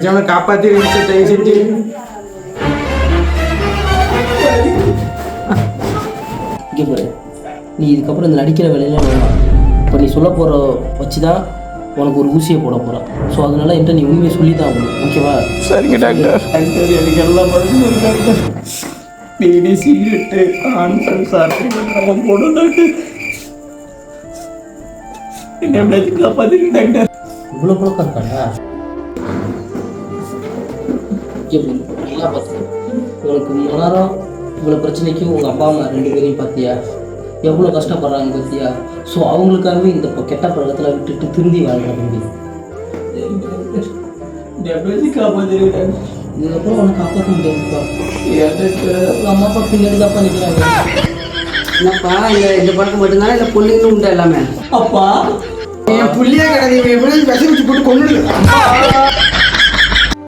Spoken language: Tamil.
காப்பாத்தி செஞ்சு இங்கே பாரு, நீ இதுக்கப்புறம் இந்த நடிக்கிற வேலையெல்லாம் வேணாம். இப்போ நீ சொல்ல போகிற வச்சு தான் உனக்கு ஒரு ஊசியை போட போகிறான். ஸோ அதனால என்கிட்ட நீ உண்மையை சொல்லி தான் ஆகணும், ஓகேவா? சரிங்க டாக்டர். டாக்டர் எனக்கு எல்லாம் மருந்து டாக்டர். பீடி சிகரெட்டு ஆண்கள் சாப்பிட்டு போடும் டாக்டர். என்ன எப்படியாச்சும் காப்பாத்துங்க டாக்டர். இவ்வளோ பழக்கம் இருக்காண்டா? நல்லா பார்த்துக்கோ. உனக்கு மனரம் இவ்வளோ பிரச்சனைக்கு உங்கள் அப்பா அம்மா 2 பேரையும் பார்த்தியா, எவ்வளோ கஷ்டப்படுறாங்க பார்த்தியா? ஸோ அவங்களுக்காகவே இந்த கெட்ட பழக்கத்தில் விட்டுட்டு திருந்தி வாழ்கிற முடியும். இதுக்கப்புறம் உனக்கு காப்பாற்ற முடியாதுப்பா. உங்கள் அம்மா அப்பா பின்னாடி தான்ப்பா நிற்கிறாங்க. என்னப்பா இந்த பழக்கம் மட்டும்தானே இல்லை பொண்ணுங்களும் உண்டா எல்லாமே? அப்பா என் புள்ளியே கிடையாது, எப்படி விஷம் வச்சு போட்டு கொண்டு